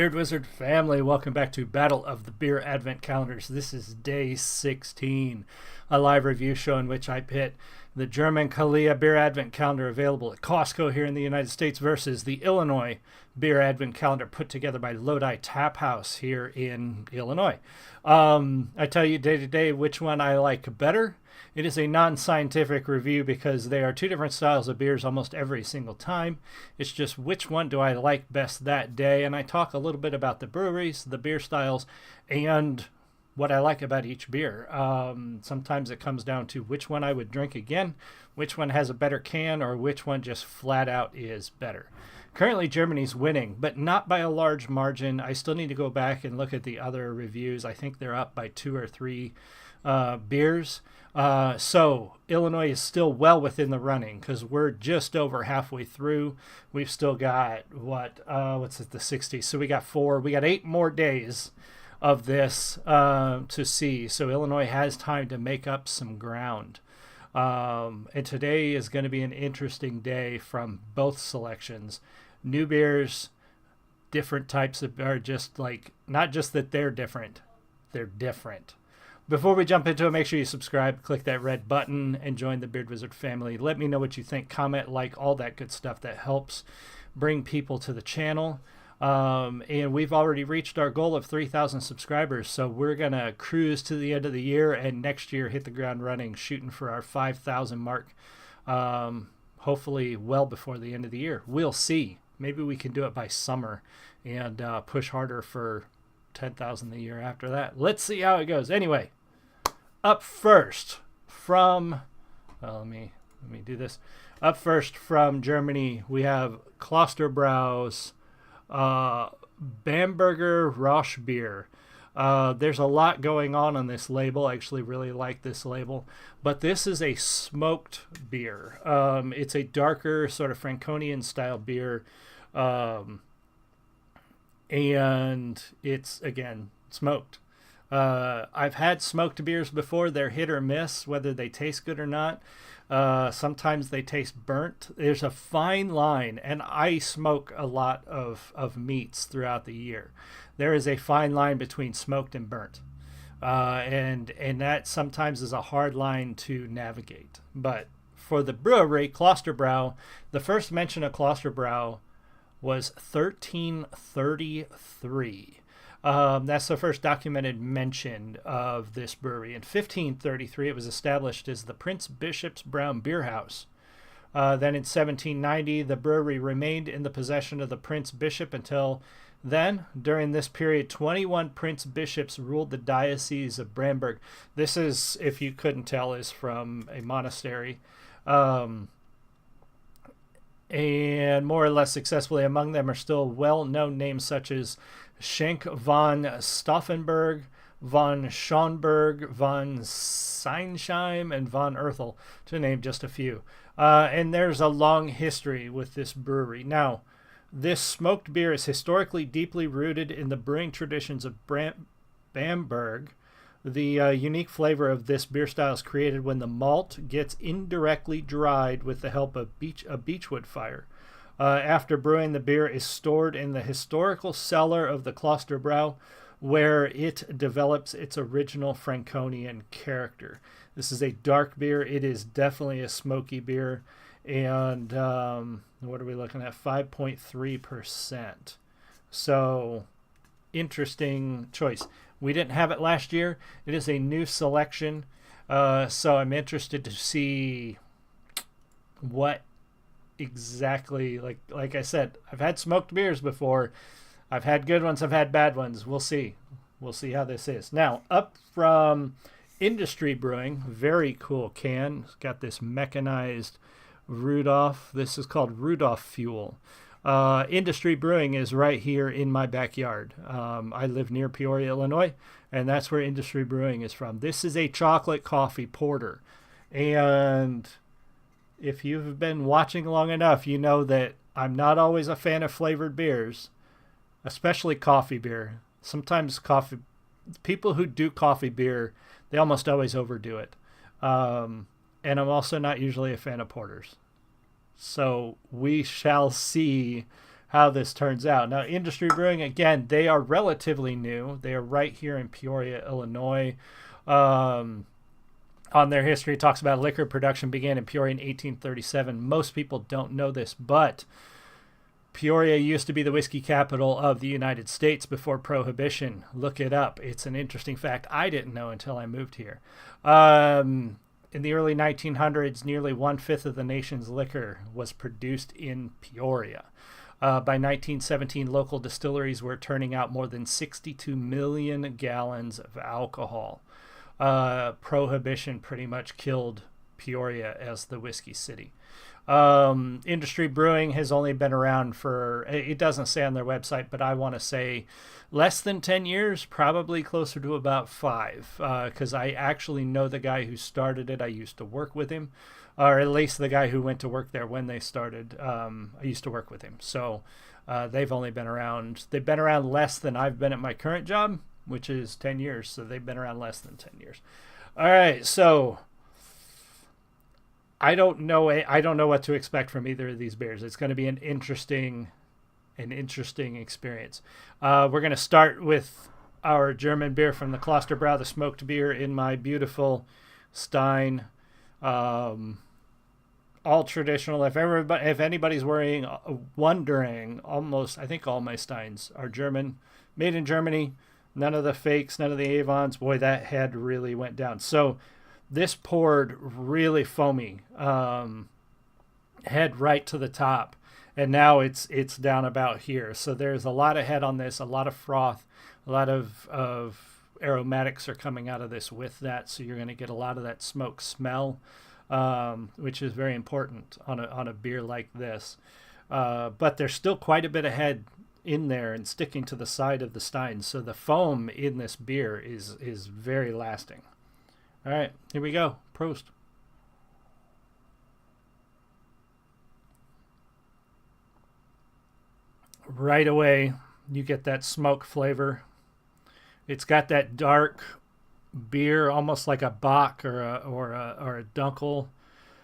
Beard Wizard family, welcome back to Battle of the Beer Advent Calendars. This is day 16, a live review show in which I pit the German Kalia Beer Advent Calendar available at Costco here in the United States versus the Illinois Beer Advent Calendar put together by Lodi Tap House here in Illinois. I tell you day to day which one I like better. It is a non-scientific review because they are two different styles of beers almost every single time. It's just which one do I like best that day, and I talk a little bit about the breweries, the beer styles, and what I like about each beer. Sometimes it comes down to which one I would drink again, which one has a better can, or which one just flat out is better. Currently, Germany's winning, but not by a large margin. I still need to go back and look at the other reviews. I think they're up by 2 or 3 beers. So Illinois is still well within the running because we're just over halfway through. We've still got what's it, the 60s. So we got 8 more days of this to see. So Illinois has time to make up some ground. And today is going to be an interesting day from both selections. New beers, different types of are just like, not just that they're different. Before we jump into it, make sure you subscribe, click that red button, and join the Beard Wizard family. Let me know what you think, comment, like, all that good stuff that helps bring people to the channel. And we've already reached our goal of 3,000 subscribers, so we're going to cruise to the end of the year and next year hit the ground running, shooting for our 5,000 mark, hopefully well before the end of the year. We'll see. Maybe we can do it by summer and push harder for 10,000 the year after that. Let's see how it goes. Anyway. Up first from, let me do this. Up first from Germany, we have Klosterbrau's Bamberger Rausch beer. There's a lot going on this label. I actually really like this label, but this is a smoked beer. It's a darker sort of Franconian style beer, and it's again smoked. I've had smoked beers before. They're hit or miss, whether they taste good or not. Sometimes they taste burnt. There's a fine line, and I smoke a lot of meats throughout the year. There is a fine line between smoked and burnt. And that sometimes is a hard line to navigate. But for the brewery, Klosterbrau, the first mention of Klosterbrau was 1333. That's the first documented mention of this brewery. In 1533, it was established as the Prince Bishop's Brown Beer House. Then in 1790, the brewery remained in the possession of the Prince Bishop until then. During this period, 21 Prince Bishops ruled the Diocese of Bamberg. This is, if you couldn't tell, is from a monastery. And more or less successfully among them are still well-known names such as Schenk von Stauffenberg, von Schonberg, von Seinsheim, and von Erthel, to name just a few. And there's a long history with this brewery. Now, this smoked beer is historically deeply rooted in the brewing traditions of Bamberg. The unique flavor of this beer style is created when the malt gets indirectly dried with the help of a beechwood fire. After brewing, the beer is stored in the historical cellar of the Klosterbrau, where it develops its original Franconian character. This is a dark beer. It is definitely a smoky beer. And what are we looking at? 5.3%. So, interesting choice. We didn't have it last year. It is a new selection. So I'm interested to see what exactly, like I said, I've had smoked beers before. I've had good ones. I've had bad ones. We'll see. We'll see how this is. Now, up from Industry Brewing, very cool can. It's got this mechanized Rudolph. This is called Rudolph Fuel. Industry Brewing is right here in my backyard. I live near Peoria, Illinois, and that's where Industry Brewing is from. This is a chocolate coffee porter. And if you've been watching long enough, you know that I'm not always a fan of flavored beers, especially coffee beer. Sometimes people who do coffee beer, they almost always overdo it. And I'm also not usually a fan of porters. So we shall see how this turns out. Now, Industry Brewing, again, they are relatively new. They are right here in Peoria, Illinois. On their history, it talks about liquor production began in Peoria in 1837. Most people don't know this, but Peoria used to be the whiskey capital of the United States before Prohibition. Look it up. It's an interesting fact I didn't know until I moved here. In the early 1900s, nearly 1/5 of the nation's liquor was produced in Peoria. By 1917, local distilleries were turning out more than 62 million gallons of alcohol. Prohibition pretty much killed Peoria as the whiskey city. Industry Brewing has only been around for, it doesn't say on their website, but I want to say less than 10 years, probably closer to about 5, because I actually know the guy who started it. I used to work with him, or at least the guy who went to work there when they started. I used to work with him. So they've only been around, they've been around less than I've been at my current job, which is 10 years. So they've been around less than 10 years. All right. So I don't know what to expect from either of these beers. It's going to be an interesting experience. We're going to start with our German beer from the Klosterbrau, the smoked beer in my beautiful Stein. All traditional. If anybody's wondering, I think all my Steins are German, made in Germany. None of the fakes, none of the Avons. Boy, that head really went down. So this poured really foamy, head right to the top, and now it's down about here. So there's a lot of head on this, a lot of froth, a lot of aromatics are coming out of this with that. So you're going to get a lot of that smoke smell, which is very important on a beer like this. But there's still quite a bit of head in there and sticking to the side of the stein. So the foam in this beer is very lasting. All right, here we go. Prost. Right away, you get that smoke flavor. It's got that dark beer, almost like a Bock or a Dunkel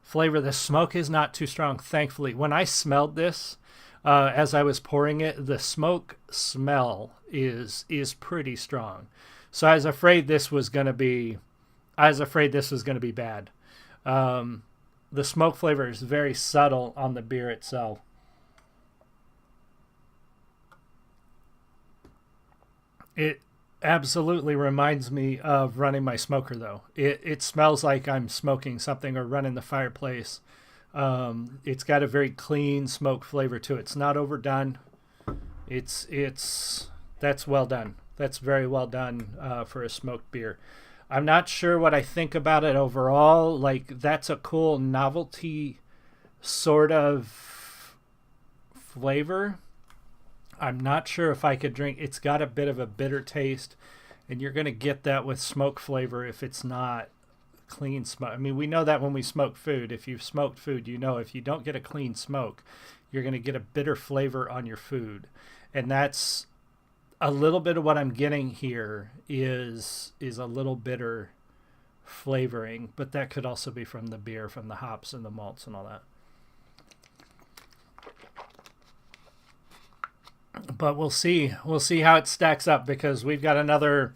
flavor. The smoke is not too strong, thankfully. When I smelled this, as I was pouring it, the smoke smell is pretty strong. So I was afraid this was going to be bad. The smoke flavor is very subtle on the beer itself. It absolutely reminds me of running my smoker, though. It smells like I'm smoking something or running the fireplace. It's got a very clean smoke flavor to it. It's not overdone. That's well done. That's very well done for a smoked beer. I'm not sure what I think about it overall. Like, that's a cool novelty sort of flavor. I'm not sure if I could drink. It's got a bit of a bitter taste, and you're going to get that with smoke flavor if it's not clean smoke. I mean, we know that when we smoke food. If you've smoked food, you know if you don't get a clean smoke, you're going to get a bitter flavor on your food. And that's a little bit of what I'm getting here is a little bitter flavoring, but that could also be from the beer, from the hops and the malts and all that. But we'll see how it stacks up, because we've got another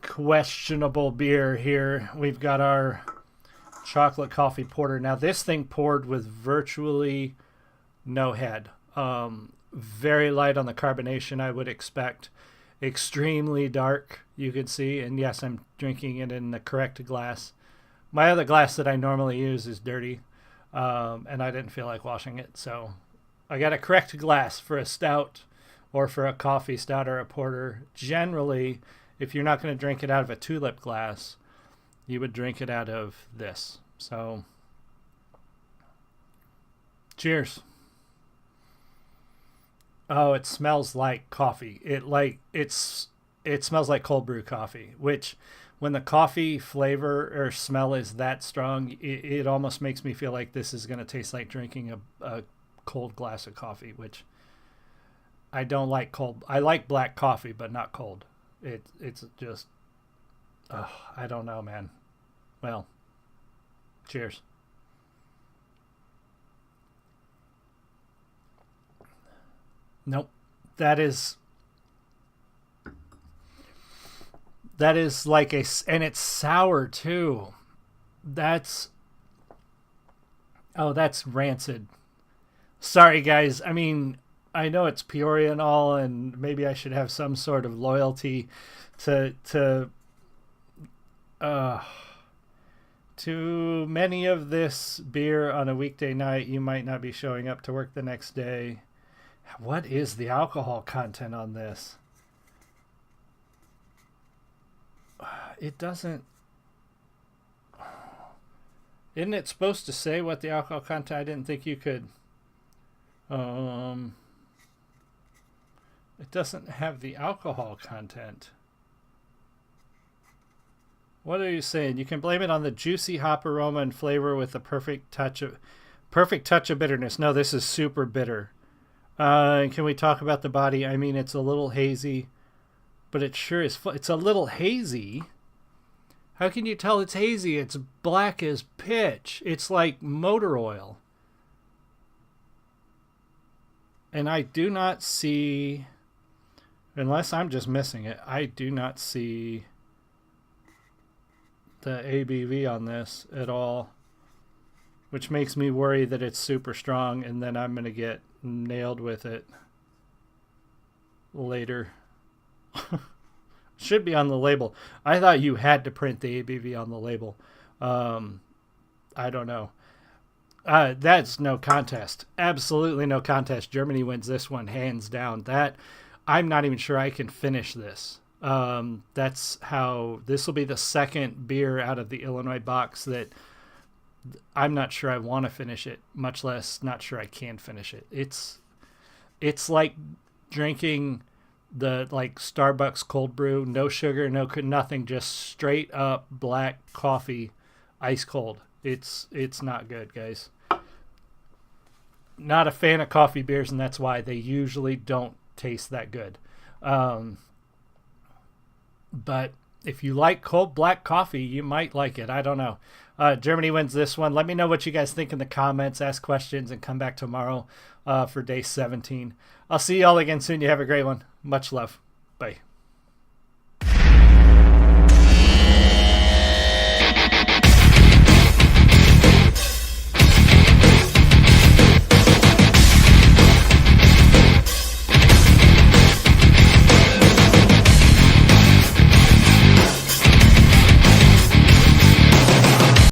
questionable beer here. We've got our chocolate coffee porter. Now this thing poured with virtually no head. Very light on the carbonation, I would expect. Extremely dark, you can see. And yes, I'm drinking it in the correct glass. My other glass that I normally use is dirty, and I didn't feel like washing it. So I got a correct glass for a stout or for a coffee stout or a porter. Generally, if you're not going to drink it out of a tulip glass, you would drink it out of this. So cheers. Oh, it smells like coffee. It smells like cold brew coffee, which when the coffee flavor or smell is that strong, it almost makes me feel like this is going to taste like drinking a cold glass of coffee, which I don't like cold. I like black coffee, but not cold. It's just, I don't know, man. Well, cheers. Nope. That is like and it's sour too. That's that's rancid. Sorry guys. I mean, I know it's Peoria and all, and maybe I should have some sort of loyalty to uh too many of this beer on a weekday night. You might not be showing up to work the next day. What is the alcohol content on this? It doesn't. Isn't it supposed to say what the alcohol content? I didn't think you could. It doesn't have the alcohol content. What are you saying? You can blame it on the juicy hop aroma and flavor with the perfect touch of bitterness. No, this is super bitter. Can we talk about the body? I mean, it's a little hazy, but it sure is. It's a little hazy. How can you tell it's hazy? It's black as pitch. It's like motor oil. And I do not see, unless I'm just missing it, I do not see the ABV on this at all, which makes me worry that it's super strong and then I'm going to get nailed with it later. Should be on the label. I thought you had to print the ABV on the label. I don't know. That's no contest. Absolutely no contest. Germany wins this one hands down. That I'm not even sure I can finish this. That's how this will be the second beer out of the Illinois box that I'm not sure I want to finish it, much less not sure I can finish it. It's like drinking the like Starbucks cold brew, no sugar, no nothing, just straight up black coffee, ice cold. It's not good, guys. Not a fan of coffee beers, and that's why they usually don't taste that good. But if you like cold black coffee, you might like it. I don't know. Germany wins this one. Let me know what you guys think in the comments. Ask questions and come back tomorrow for day 17. I'll see you all again soon. You have a great one. Much love. Bye.